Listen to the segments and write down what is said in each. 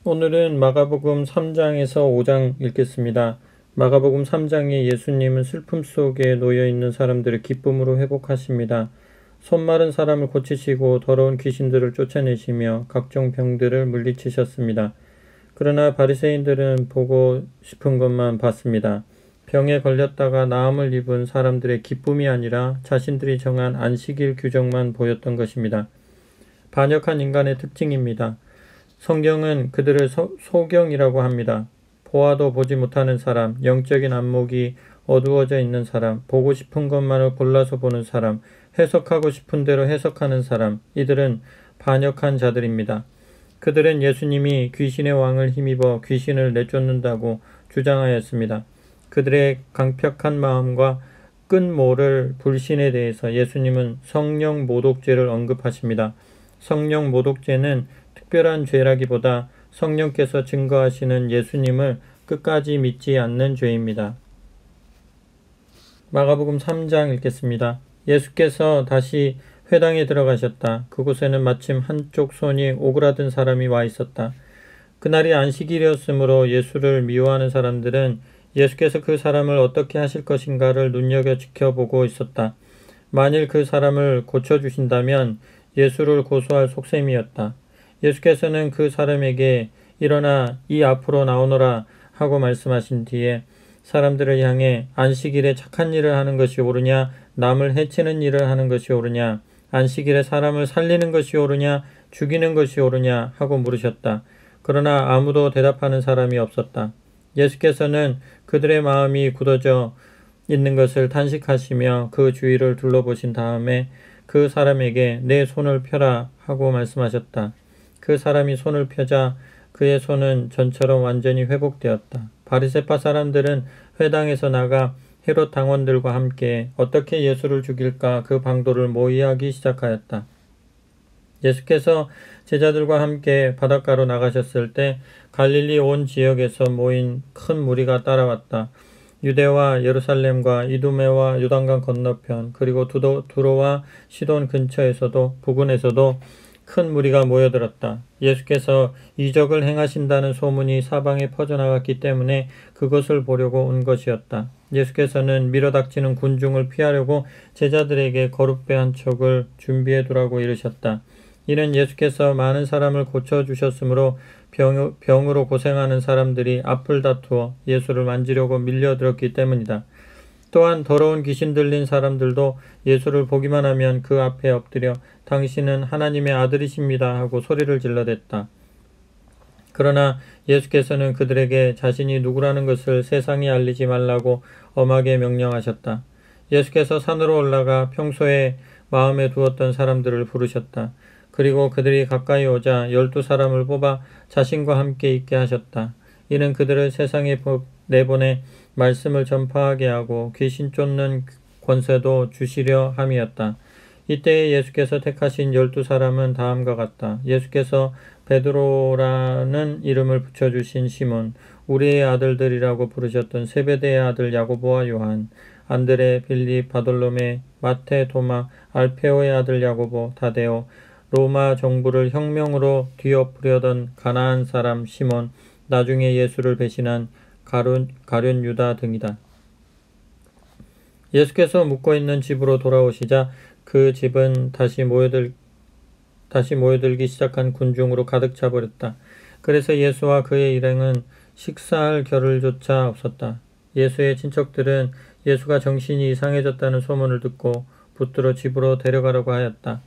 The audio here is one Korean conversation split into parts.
오늘은 마가복음 3장에서 5장 읽겠습니다. 마가복음 3장에 예수님은 슬픔 속에 놓여있는 사람들을 기쁨으로 회복하십니다. 손 마른 사람을 고치시고 더러운 귀신들을 쫓아내시며 각종 병들을 물리치셨습니다. 그러나 바리새인들은 보고 싶은 것만 봤습니다. 병에 걸렸다가 나음을 입은 사람들의 기쁨이 아니라 자신들이 정한 안식일 규정만 보였던 것입니다. 반역한 인간의 특징입니다. 성경은 그들을 소경이라고 합니다. 보아도 보지 못하는 사람, 영적인 안목이 어두워져 있는 사람, 보고 싶은 것만을 골라서 보는 사람, 해석하고 싶은 대로 해석하는 사람, 이들은 반역한 자들입니다. 그들은 예수님이 귀신의 왕을 힘입어 귀신을 내쫓는다고 주장하였습니다. 그들의 강팍한 마음과 끈모를 불신에 대해서 예수님은 성령 모독죄를 언급하십니다. 성령 모독죄는 특별한 죄라기보다 성령께서 증거하시는 예수님을 끝까지 믿지 않는 죄입니다. 마가복음 3장 읽겠습니다. 예수께서 다시 회당에 들어가셨다. 그곳에는 마침 한쪽 손이 오그라든 사람이 와 있었다. 그날이 안식일이었으므로 예수를 미워하는 사람들은 예수께서 그 사람을 어떻게 하실 것인가를 눈여겨 지켜보고 있었다. 만일 그 사람을 고쳐주신다면 예수를 고소할 속셈이었다. 예수께서는 그 사람에게 일어나 이 앞으로 나오너라 하고 말씀하신 뒤에 사람들을 향해 안식일에 착한 일을 하는 것이 옳으냐, 남을 해치는 일을 하는 것이 옳으냐, 안식일에 사람을 살리는 것이 옳으냐, 죽이는 것이 옳으냐 하고 물으셨다. 그러나 아무도 대답하는 사람이 없었다. 예수께서는 그들의 마음이 굳어져 있는 것을 탄식하시며 그 주위를 둘러보신 다음에 그 사람에게 내 손을 펴라 하고 말씀하셨다. 그 사람이 손을 펴자 그의 손은 전처럼 완전히 회복되었다. 바리새파 사람들은 회당에서 나가 헤롯 당원들과 함께 어떻게 예수를 죽일까 그 방도를 모의하기 시작하였다. 예수께서 제자들과 함께 바닷가로 나가셨을 때 갈릴리 온 지역에서 모인 큰 무리가 따라왔다. 유대와 예루살렘과 이두메와 요단강 건너편 그리고 두로와 시돈 근처에서도 부근에서도 큰 무리가 모여들었다. 예수께서 이적을 행하신다는 소문이 사방에 퍼져나갔기 때문에 그것을 보려고 온 것이었다. 예수께서는 밀어닥치는 군중을 피하려고 제자들에게 거룻배 한 척을 준비해 두라고 이르셨다. 이는 예수께서 많은 사람을 고쳐주셨으므로 병으로 고생하는 사람들이 앞을 다투어 예수를 만지려고 밀려들었기 때문이다. 또한 더러운 귀신 들린 사람들도 예수를 보기만 하면 그 앞에 엎드려 당신은 하나님의 아들이십니다 하고 소리를 질러댔다. 그러나 예수께서는 그들에게 자신이 누구라는 것을 세상에 알리지 말라고 엄하게 명령하셨다. 예수께서 산으로 올라가 평소에 마음에 두었던 사람들을 부르셨다. 그리고 그들이 가까이 오자 12사람을 뽑아 자신과 함께 있게 하셨다. 이는 그들을 세상에 내보내 말씀을 전파하게 하고 귀신 쫓는 권세도 주시려 함이었다. 이때에 예수께서 택하신 12사람은 다음과 같다. 예수께서 베드로라는 이름을 붙여주신 시몬, 우리의 아들들이라고 부르셨던 세베대의 아들 야고보와 요한, 안드레, 빌립, 바돌로메, 마테, 도마, 알페오의 아들 야고보, 다데오, 로마 정부를 혁명으로 뒤엎으려던 가나안 사람 시몬, 나중에 예수를 배신한 가룟 유다 등이다. 예수께서 묵고 있는 집으로 돌아오시자 그 집은 다시 모여들기 시작한 군중으로 가득 차버렸다. 그래서 예수와 그의 일행은 식사할 겨를조차 없었다. 예수의 친척들은 예수가 정신이 이상해졌다는 소문을 듣고 붙들어 집으로 데려가려고 하였다.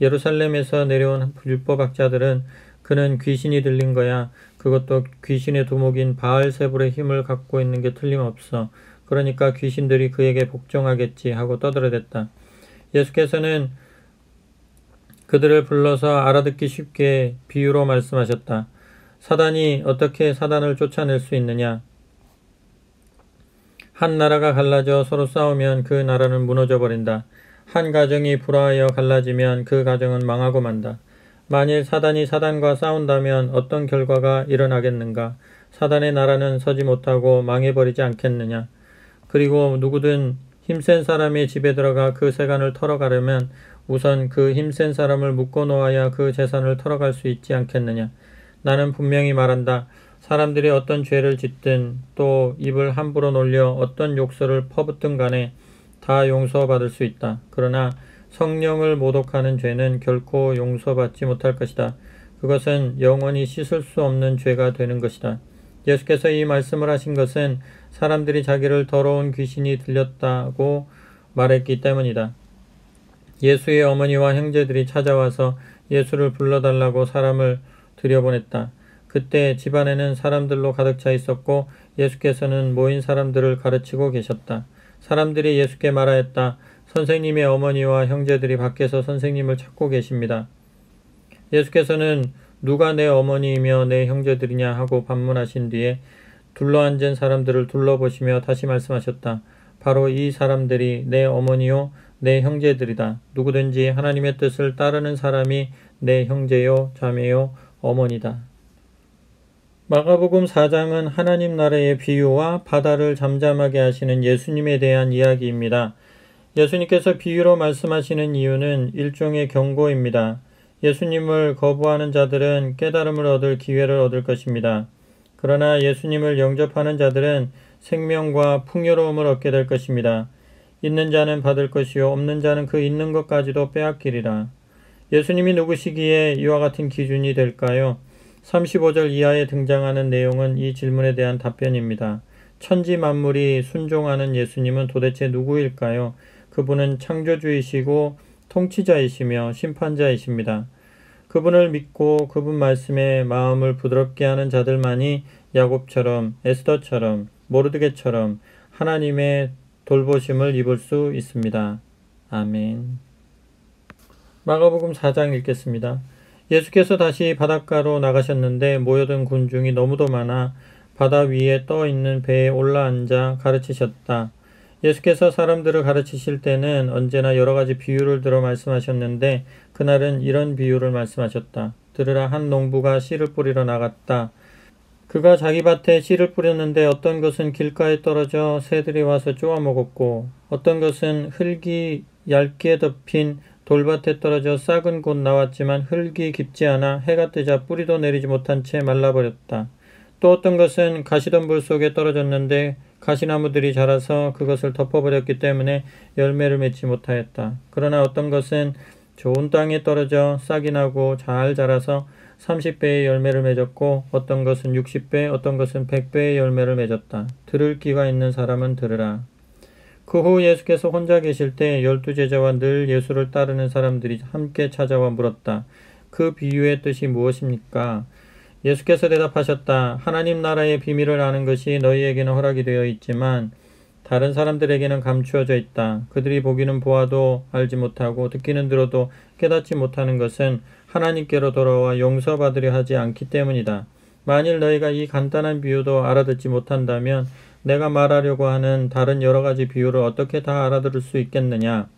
예루살렘에서 내려온 율법학자들은 그는 귀신이 들린 거야. 그것도 귀신의 두목인 바알세불의 힘을 갖고 있는 게 틀림없어. 그러니까 귀신들이 그에게 복종하겠지 하고 떠들어댔다. 예수께서는 그들을 불러서 알아듣기 쉽게 비유로 말씀하셨다. 사단이 어떻게 사단을 쫓아낼 수 있느냐? 한 나라가 갈라져 서로 싸우면 그 나라는 무너져 버린다. 한 가정이 불화하여 갈라지면 그 가정은 망하고 만다. 만일 사단이 사단과 싸운다면 어떤 결과가 일어나겠는가? 사단의 나라는 서지 못하고 망해버리지 않겠느냐? 그리고 누구든 힘센 사람의 집에 들어가 그 세간을 털어가려면 우선 그 힘센 사람을 묶어 놓아야 그 재산을 털어갈 수 있지 않겠느냐? 나는 분명히 말한다. 사람들이 어떤 죄를 짓든 또 입을 함부로 놀려 어떤 욕설을 퍼붓든 간에 다 용서받을 수 있다. 그러나 성령을 모독하는 죄는 결코 용서받지 못할 것이다. 그것은 영원히 씻을 수 없는 죄가 되는 것이다. 예수께서 이 말씀을 하신 것은 사람들이 자기를 더러운 귀신이 들렸다고 말했기 때문이다. 예수의 어머니와 형제들이 찾아와서 예수를 불러달라고 사람을 들여보냈다. 그때 집안에는 사람들로 가득 차 있었고 예수께서는 모인 사람들을 가르치고 계셨다. 사람들이 예수께 말하였다. 선생님의 어머니와 형제들이 밖에서 선생님을 찾고 계십니다. 예수께서는 누가 내 어머니이며 내 형제들이냐 하고 반문하신 뒤에 둘러앉은 사람들을 둘러보시며 다시 말씀하셨다. 바로 이 사람들이 내 어머니요 내 형제들이다. 누구든지 하나님의 뜻을 따르는 사람이 내 형제요 자매요 어머니다. 마가복음 4장은 하나님 나라의 비유와 바다를 잠잠하게 하시는 예수님에 대한 이야기입니다. 예수님께서 비유로 말씀하시는 이유는 일종의 경고입니다. 예수님을 거부하는 자들은 깨달음을 얻을 기회를 얻을 것입니다. 그러나 예수님을 영접하는 자들은 생명과 풍요로움을 얻게 될 것입니다. 있는 자는 받을 것이요 없는 자는 그 있는 것까지도 빼앗기리라. 예수님이 누구시기에 이와 같은 기준이 될까요? 35절 이하에 등장하는 내용은 이 질문에 대한 답변입니다. 천지 만물이 순종하는 예수님은 도대체 누구일까요? 그분은 창조주이시고 통치자이시며 심판자이십니다. 그분을 믿고 그분 말씀에 마음을 부드럽게 하는 자들만이 야곱처럼 에스더처럼 모르드게처럼 하나님의 돌보심을 입을 수 있습니다. 아멘. 마가복음 4장 읽겠습니다. 예수께서 다시 바닷가로 나가셨는데 모여든 군중이 너무도 많아 바다 위에 떠 있는 배에 올라앉아 가르치셨다. 예수께서 사람들을 가르치실 때는 언제나 여러 가지 비유를 들어 말씀하셨는데 그날은 이런 비유를 말씀하셨다. 들으라, 한 농부가 씨를 뿌리러 나갔다. 그가 자기 밭에 씨를 뿌렸는데 어떤 것은 길가에 떨어져 새들이 와서 쪼아 먹었고 어떤 것은 흙이 얇게 덮인 돌밭에 떨어져 싹은 곧 나왔지만 흙이 깊지 않아 해가 뜨자 뿌리도 내리지 못한 채 말라버렸다. 또 어떤 것은 가시덤불 속에 떨어졌는데 가시나무들이 자라서 그것을 덮어버렸기 때문에 열매를 맺지 못하였다. 그러나 어떤 것은 좋은 땅에 떨어져 싹이 나고 잘 자라서 30배의 열매를 맺었고 어떤 것은 60배, 어떤 것은 100배의 열매를 맺었다. 들을 귀가 있는 사람은 들으라. 그 후 예수께서 혼자 계실 때 12제자와 늘 예수를 따르는 사람들이 함께 찾아와 물었다. 그 비유의 뜻이 무엇입니까? 예수께서 대답하셨다. 하나님 나라의 비밀을 아는 것이 너희에게는 허락이 되어 있지만 다른 사람들에게는 감추어져 있다. 그들이 보기는 보아도 알지 못하고 듣기는 들어도 깨닫지 못하는 것은 하나님께로 돌아와 용서받으려 하지 않기 때문이다. 만일 너희가 이 간단한 비유도 알아듣지 못한다면 내가 말하려고 하는 다른 여러 가지 비유를 어떻게 다 알아들을 수 있겠느냐?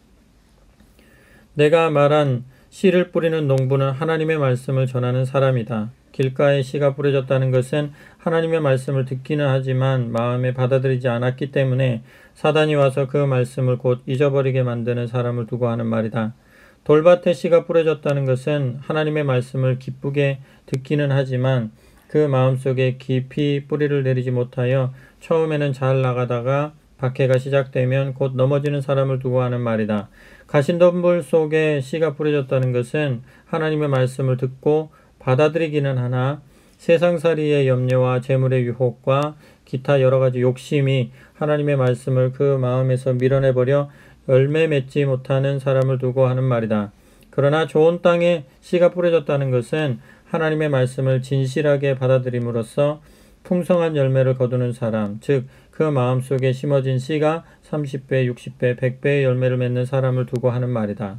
내가 말한 씨를 뿌리는 농부는 하나님의 말씀을 전하는 사람이다. 길가에 씨가 뿌려졌다는 것은 하나님의 말씀을 듣기는 하지만 마음에 받아들이지 않았기 때문에 사단이 와서 그 말씀을 곧 잊어버리게 만드는 사람을 두고 하는 말이다. 돌밭에 씨가 뿌려졌다는 것은 하나님의 말씀을 기쁘게 듣기는 하지만 그 마음속에 깊이 뿌리를 내리지 못하여 처음에는 잘 나가다가 박해가 시작되면 곧 넘어지는 사람을 두고 하는 말이다. 가시덤불 속에 씨가 뿌려졌다는 것은 하나님의 말씀을 듣고 받아들이기는 하나 세상살이의 염려와 재물의 유혹과 기타 여러 가지 욕심이 하나님의 말씀을 그 마음에서 밀어내버려 열매 맺지 못하는 사람을 두고 하는 말이다. 그러나 좋은 땅에 씨가 뿌려졌다는 것은 하나님의 말씀을 진실하게 받아들임으로써 풍성한 열매를 거두는 사람, 즉 그 마음속에 심어진 씨가 30배, 60배, 100배의 열매를 맺는 사람을 두고 하는 말이다.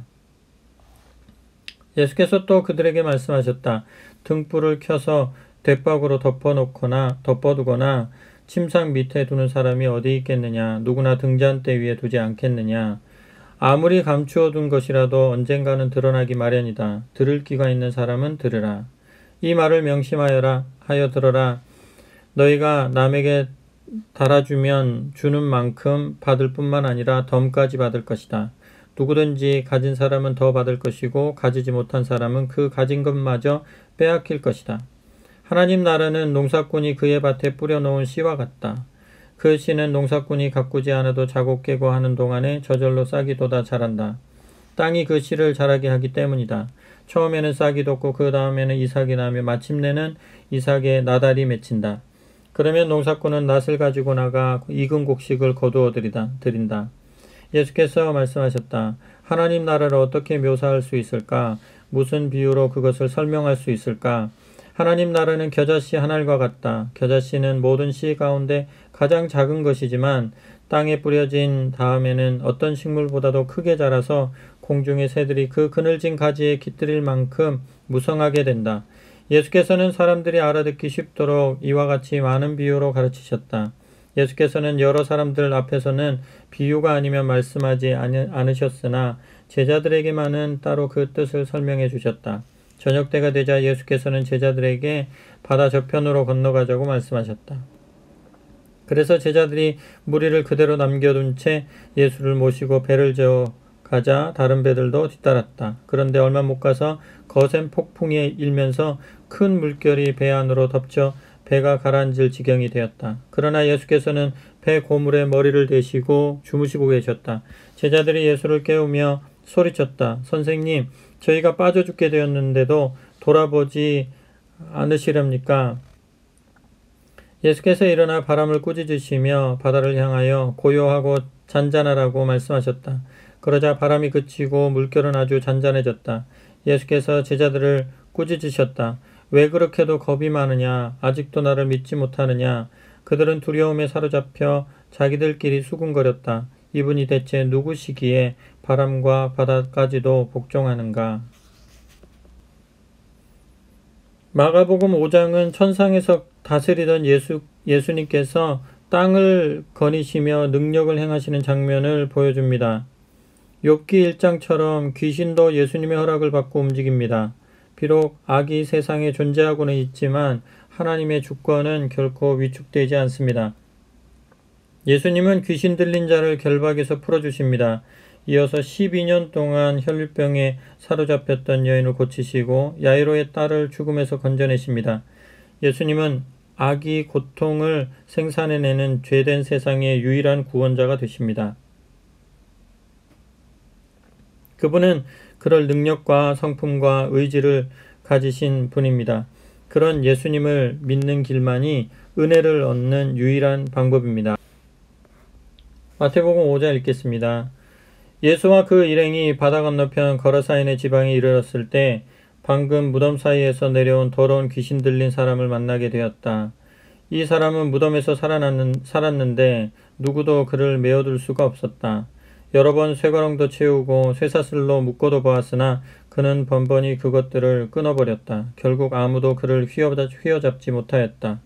예수께서 또 그들에게 말씀하셨다. 등불을 켜서 돛박으로 덮어두거나 침상 밑에 두는 사람이 어디 있겠느냐? 누구나 등잔대 위에 두지 않겠느냐? 아무리 감추어둔 것이라도 언젠가는 드러나기 마련이다. 들을 귀가 있는 사람은 들으라. 이 말을 명심하여 들어라. 너희가 남에게 달아주면 주는 만큼 받을 뿐만 아니라 덤까지 받을 것이다. 누구든지 가진 사람은 더 받을 것이고 가지지 못한 사람은 그 가진 것마저 빼앗길 것이다. 하나님 나라는 농사꾼이 그의 밭에 뿌려놓은 씨와 같다. 그 씨는 농사꾼이 가꾸지 않아도 자고 깨고 하는 동안에 저절로 싹이 돋아 자란다. 땅이 그 씨를 자라게 하기 때문이다. 처음에는 싹이 돋고 그 다음에는 이삭이 나며 마침내는 이삭의 나달이 맺힌다. 그러면 농사꾼은 낫을 가지고 나가 익은 곡식을 거두어 드린다. 예수께서 말씀하셨다. 하나님 나라를 어떻게 묘사할 수 있을까? 무슨 비유로 그것을 설명할 수 있을까? 하나님 나라는 겨자씨 한 알과 같다. 겨자씨는 모든 씨 가운데 가장 작은 것이지만 땅에 뿌려진 다음에는 어떤 식물보다도 크게 자라서 공중의 새들이 그 그늘진 가지에 깃들일 만큼 무성하게 된다. 예수께서는 사람들이 알아듣기 쉽도록 이와 같이 많은 비유로 가르치셨다. 예수께서는 여러 사람들 앞에서는 비유가 아니면 말씀하지 않으셨으나 제자들에게만은 따로 그 뜻을 설명해 주셨다. 저녁 때가 되자 예수께서는 제자들에게 바다 저편으로 건너가자고 말씀하셨다. 그래서 제자들이 무리를 그대로 남겨둔 채 예수를 모시고 배를 저어 가자 다른 배들도 뒤따랐다. 그런데 얼마 못 가서 거센 폭풍이 일면서 큰 물결이 배 안으로 덮쳐 배가 가라앉을 지경이 되었다. 그러나 예수께서는 배 고물에 머리를 대시고 주무시고 계셨다. 제자들이 예수를 깨우며 소리쳤다. 선생님, 저희가 빠져 죽게 되었는데도 돌아보지 않으시렵니까? 예수께서 일어나 바람을 꾸짖으시며 바다를 향하여 고요하고 잔잔하라고 말씀하셨다. 그러자 바람이 그치고 물결은 아주 잔잔해졌다. 예수께서 제자들을 꾸짖으셨다. 왜 그렇게도 겁이 많으냐? 아직도 나를 믿지 못하느냐? 그들은 두려움에 사로잡혀 자기들끼리 수군거렸다. 이분이 대체 누구시기에 바람과 바다까지도 복종하는가? 마가복음 5장은 천상에서 다스리던 예수님께서 땅을 거니시며 능력을 행하시는 장면을 보여줍니다. 욥기 1장처럼 귀신도 예수님의 허락을 받고 움직입니다. 비록 악이 세상에 존재하고는 있지만 하나님의 주권은 결코 위축되지 않습니다. 예수님은 귀신 들린 자를 결박에서 풀어주십니다. 이어서 12년 동안 혈류병에 사로잡혔던 여인을 고치시고 야이로의 딸을 죽음에서 건져내십니다. 예수님은 악이 고통을 생산해내는 죄된 세상의 유일한 구원자가 되십니다. 그분은 그럴 능력과 성품과 의지를 가지신 분입니다. 그런 예수님을 믿는 길만이 은혜를 얻는 유일한 방법입니다. 마태복음 5장 읽겠습니다. 예수와 그 일행이 바다 건너편 거라사인의 지방에 이르렀을 때 방금 무덤 사이에서 내려온 더러운 귀신 들린 사람을 만나게 되었다. 이 사람은 무덤에서 살았는데 누구도 그를 메어둘 수가 없었다. 여러 번 쇠거렁도 채우고 쇠사슬로 묶어도 보았으나 그는 번번이 그것들을 끊어버렸다. 결국 아무도 그를 휘어잡지 못하였다.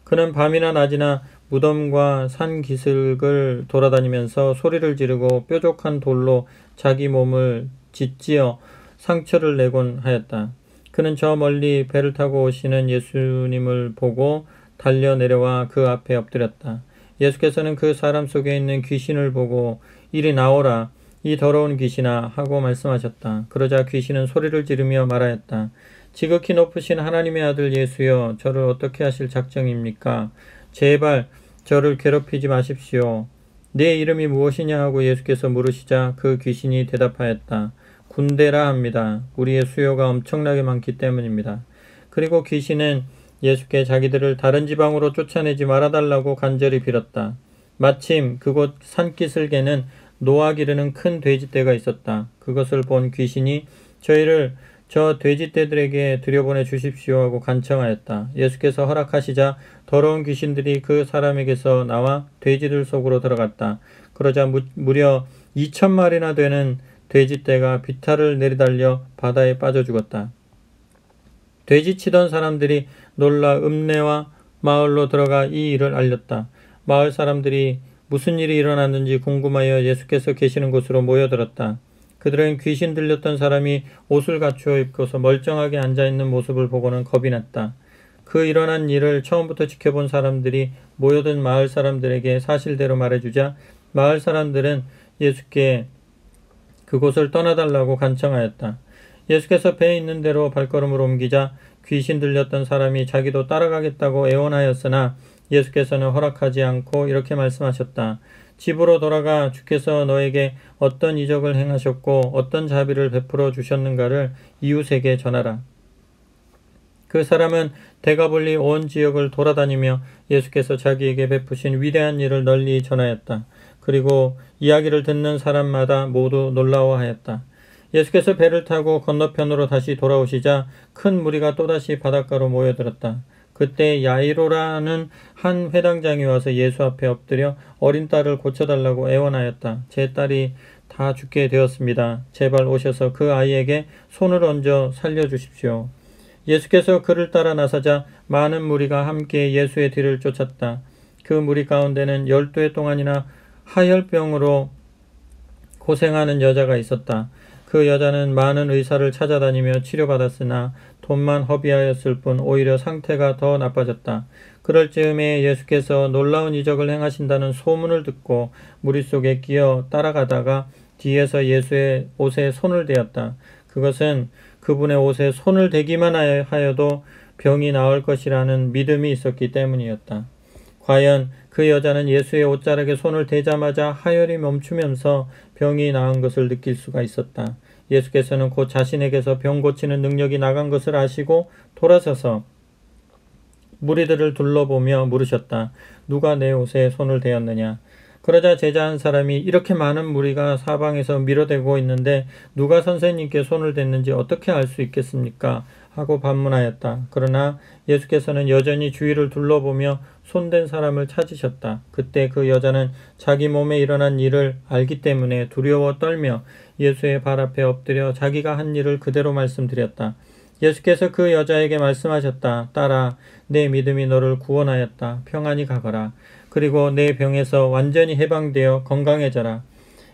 그는 밤이나 낮이나 무덤과 산 기슭을 돌아다니면서 소리를 지르고 뾰족한 돌로 자기 몸을 짓지어 상처를 내곤 하였다. 그는 저 멀리 배를 타고 오시는 예수님을 보고 달려 내려와 그 앞에 엎드렸다. 예수께서는 그 사람 속에 있는 귀신을 보고 이리 나오라, 이 더러운 귀신아 하고 말씀하셨다. 그러자 귀신은 소리를 지르며 말하였다. 지극히 높으신 하나님의 아들 예수여, 저를 어떻게 하실 작정입니까? 제발 저를 괴롭히지 마십시오. 내 이름이 무엇이냐 하고 예수께서 물으시자 그 귀신이 대답하였다. 군대라 합니다. 우리의 수요가 엄청나게 많기 때문입니다. 그리고 귀신은 예수께 자기들을 다른 지방으로 쫓아내지 말아달라고 간절히 빌었다. 마침 그곳 산기슭에는 노아 기르는 큰 돼지떼가 있었다. 그것을 본 귀신이 저희를 저 돼지떼들에게 들여보내 주십시오 하고 간청하였다. 예수께서 허락하시자 더러운 귀신들이 그 사람에게서 나와 돼지들 속으로 들어갔다. 그러자 무려 2,000마리나 되는 돼지떼가 비탈을 내리달려 바다에 빠져 죽었다. 돼지치던 사람들이 놀라 읍내와 마을로 들어가 이 일을 알렸다. 마을 사람들이 무슨 일이 일어났는지 궁금하여 예수께서 계시는 곳으로 모여들었다. 그들은 귀신 들렸던 사람이 옷을 갖추어 입고서 멀쩡하게 앉아있는 모습을 보고는 겁이 났다. 그 일어난 일을 처음부터 지켜본 사람들이 모여든 마을 사람들에게 사실대로 말해주자 마을 사람들은 예수께 그곳을 떠나달라고 간청하였다. 예수께서 배에 있는 대로 발걸음을 옮기자 귀신 들렸던 사람이 자기도 따라가겠다고 애원하였으나 예수께서는 허락하지 않고 이렇게 말씀하셨다. 집으로 돌아가 주께서 너에게 어떤 이적을 행하셨고 어떤 자비를 베풀어 주셨는가를 이웃에게 전하라. 그 사람은 데가볼리 온 지역을 돌아다니며 예수께서 자기에게 베푸신 위대한 일을 널리 전하였다. 그리고 이야기를 듣는 사람마다 모두 놀라워하였다. 예수께서 배를 타고 건너편으로 다시 돌아오시자 큰 무리가 또다시 바닷가로 모여들었다. 그때 야이로라는 한 회당장이 와서 예수 앞에 엎드려 어린 딸을 고쳐달라고 애원하였다. 제 딸이 다 죽게 되었습니다. 제발 오셔서 그 아이에게 손을 얹어 살려주십시오. 예수께서 그를 따라 나서자 많은 무리가 함께 예수의 뒤를 쫓았다. 그 무리 가운데는 12해 동안이나 하혈병으로 고생하는 여자가 있었다. 그 여자는 많은 의사를 찾아다니며 치료받았으나 돈만 허비하였을 뿐 오히려 상태가 더 나빠졌다. 그럴 즈음에 예수께서 놀라운 이적을 행하신다는 소문을 듣고 무리 속에 끼어 따라가다가 뒤에서 예수의 옷에 손을 대었다. 그것은 그분의 옷에 손을 대기만 하여도 병이 나을 것이라는 믿음이 있었기 때문이었다. 과연 그 여자는 예수의 옷자락에 손을 대자마자 하혈이 멈추면서 병이 나은 것을 느낄 수가 있었다. 예수께서는 곧 자신에게서 병 고치는 능력이 나간 것을 아시고 돌아서서 무리들을 둘러보며 물으셨다. 누가 내 옷에 손을 대었느냐? 그러자 제자 한 사람이 이렇게 많은 무리가 사방에서 밀어대고 있는데 누가 선생님께 손을 댔는지 어떻게 알 수 있겠습니까? 하고 반문하였다. 그러나 예수께서는 여전히 주위를 둘러보며 손댄 사람을 찾으셨다. 그때 그 여자는 자기 몸에 일어난 일을 알기 때문에 두려워 떨며 예수의 발 앞에 엎드려 자기가 한 일을 그대로 말씀드렸다. 예수께서 그 여자에게 말씀하셨다. 딸아, 내 믿음이 너를 구원하였다. 평안히 가거라. 그리고 내 병에서 완전히 해방되어 건강해져라.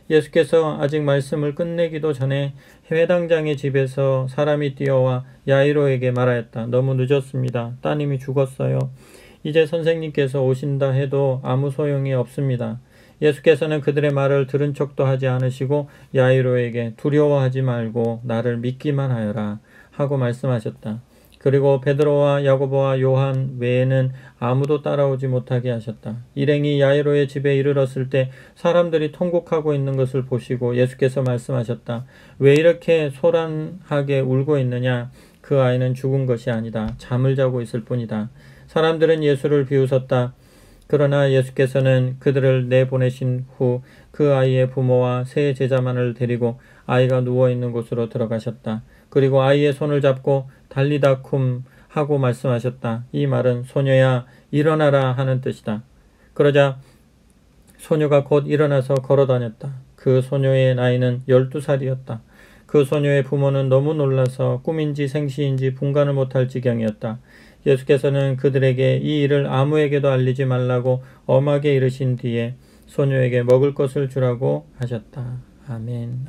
예수께서 아직 말씀을 끝내기도 전에 회당장의 집에서 사람이 뛰어와 야이로에게 말하였다. 너무 늦었습니다. 따님이 죽었어요. 이제 선생님께서 오신다 해도 아무 소용이 없습니다. 예수께서는 그들의 말을 들은 척도 하지 않으시고 야이로에게 두려워하지 말고 나를 믿기만 하여라 하고 말씀하셨다. 그리고 베드로와 야고보와 요한 외에는 아무도 따라오지 못하게 하셨다. 일행이 야이로의 집에 이르렀을 때 사람들이 통곡하고 있는 것을 보시고 예수께서 말씀하셨다. 왜 이렇게 소란하게 울고 있느냐? 그 아이는 죽은 것이 아니다. 잠을 자고 있을 뿐이다. 사람들은 예수를 비웃었다. 그러나 예수께서는 그들을 내보내신 후 그 아이의 부모와 세 제자만을 데리고 아이가 누워있는 곳으로 들어가셨다. 그리고 아이의 손을 잡고 달리다 쿰 하고 말씀하셨다. 이 말은 소녀야 일어나라 하는 뜻이다. 그러자 소녀가 곧 일어나서 걸어다녔다. 그 소녀의 나이는 12살이었다. 그 소녀의 부모는 너무 놀라서 꿈인지 생시인지 분간을 못할 지경이었다. 예수께서는 그들에게 이 일을 아무에게도 알리지 말라고 엄하게 이르신 뒤에 소녀에게 먹을 것을 주라고 하셨다. 아멘.